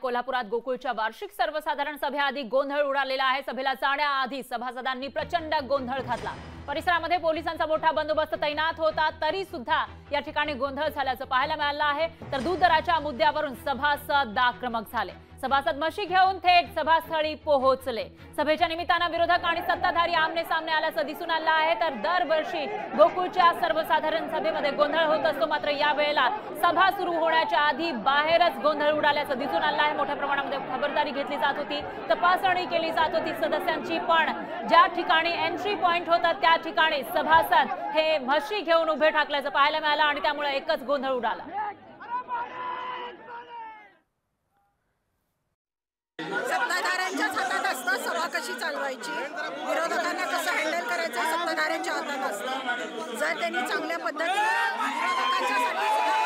कोल्हापुरात गोकुळच्या वार्षिक सर्वसाधारण सभेआधी गोंधळ उडालेला आहे। सभेला जाण्याआधी सभासदांनी प्रचंड गोंधळ घातला। परिसरामध्ये पोलिसांचा मोठा बंदोबस्त तैनात होता, तरी सुद्धा या ठिकाणी गोंधळ झाल्याचं पाहायला मिळालं आहे। तर दूध दराच्या मुद्द्यावरून सभासद आक्रमक झाले। सभासद म्हशी घेऊन थेट सभास्थळी पोहोचले। सभेच्या निमित्तानं विरोधक आणि सत्ताधारी आमने सामने आल्याचं दिसून आलं आहे। तर दरवर्षी गोकुळच्या सर्वसाधारण सभेमध्ये गोंधळ होत असतो, मात्र या वेळेला सभा सुरू होण्याच्या आधी बाहेरच गोंधळ उडाल्याचं दिसून आलं आहे। मोठ्या प्रमाणामध्ये खबरदारी घेतली जात होती, तपासणी केली जात होती सदस्यांची, पण ज्या ठिकाणी एंट्री पॉइंट होता त्या ठिकाणी सभासद हे म्हशी घेऊन उभे ठाकल्याचं पाहायला मिळालं आणि त्यामुळे एकच गोंधळ उडाला। सत्ताधाऱ्यांच्या हातात असतं सभा कशी चालवायची, विरोधकांना कसं हँडल करायचं सत्ताधाऱ्यांच्या हातात असतं। जर त्यांनी चांगल्या पद्धतीने विरोधकांच्यासाठी सुद्धा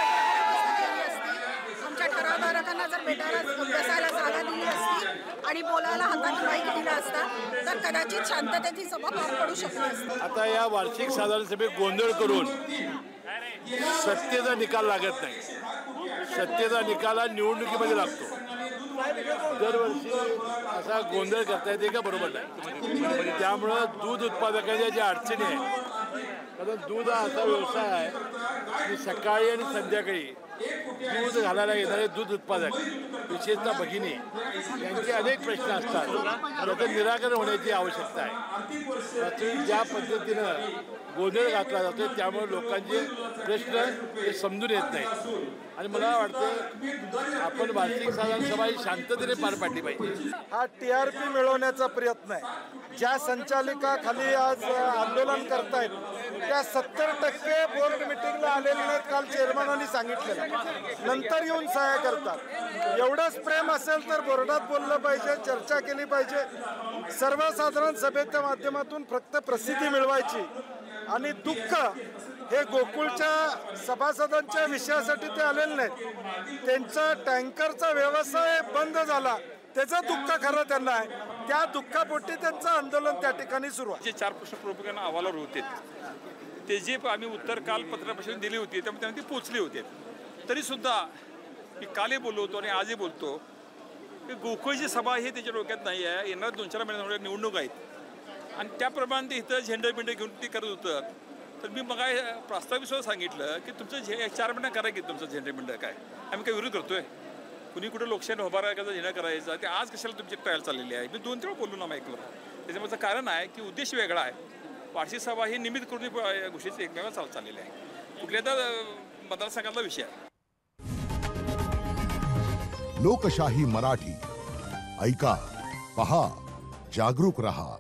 केली असती, आमच्या ठरावधारकांना जर भेटायला बसायला जागा दिली असती आणि बोलायला हातात माईक दिला असता तर कदाचित शांततेची सभा पार पडू शकली असती। आता या वार्षिक साधारण सभेत गोंधळ करून सत्तेचा निकाल लागत नाही। सत्तेचा निकाल हा निवडणुकीमध्ये लागतो। दरवर्षी असा गोंधळ करता येते का? बरोबर नाही। त्यामुळं दूध उत्पादकांच्या ज्या अडचणी आहेत, कारण दूध हा असा व्यवसाय आहे की सकाळी आणि संध्याकाळी दूध घालायला येणारे दूध उत्पादक, विशेषतः भगिनी, यांचे अनेक प्रश्न असतात। त्याचं निराकरण होण्याची आवश्यकता आहे। ज्या पद्धतीनं गोंधळ घातला जातो त्यामुळे लोकांचे प्रश्न हे समजून येत नाहीत आणि मला वाटतं आपण वार्षिक साधारण सभा ही शांततेने पार पाडली पाहिजे। हा TRP मिळवण्याचा प्रयत्न आहे। ज्या संचालिका खाली आज आंदोलन करतायत त्या 70% बोर्ड मिटिंगला आलेले नाहीत, काल चेअरमनांनी सांगितलेलं, नंतर येऊन सहाय्य करतात। एवढंच प्रेम असेल तर बोर्डात बोललं पाहिजे, चर्चा केली पाहिजे। सर्वसाधारण सभेच्या माध्यमातून फक्त प्रसिद्धी मिळवायची आणि दुःख हे गोकुळच्या सभासदांच्या विषयासाठी ते आलेले नाहीत। त्यांचा टँकरचा व्यवसाय बंद झाला त्याचं दुःख खरं त्यांना आहे। त्या दुःखापोटी त्यांचं आंदोलन त्या ठिकाणी सुरू आहे। जे 4 प्रश्न प्रमुखांना अहवालावर होते ते जे आम्ही उत्तर काल पत्रपरिषदेत दिली होती त्यामुळे त्यांना ती पोचली होते। तरीसुद्धा मी कालही बोललो होतो आणि आजही बोलतो की गोकुळची सभा ही त्याच्या डोक्यात नाही आहे। येणाऱ्या 2-4 महिन्यांमध्ये निवडणूक आहेत आणि त्याप्रमाणे ते इथं झेंडे बिंडे घेऊन ते करत होतं। तर मी मग प्रस्तावित सांगितलं की तुमचं 4 महिना करा की तुमचं झेंडे बिंडे काय, आम्ही काय विरोध करतोय? कुणी कुठे लोकशाही उभारायचा झेंडा करायचा, ते आज कशाला तुमची ट्रायल चाललेली आहे? मी 2-3 वेळा बोललो ना माईकवर। त्याच्यामुळे कारण आहे की उद्देश वेगळा आहे। वार्षिक सभा ही निमित्त करून या गोष्टीची एकमेव चाललेली आहे, कुठल्या तर मतदारसंघातला विषय आहे। लोकशाही मराठी ऐका, पहा, जागरूक रहा।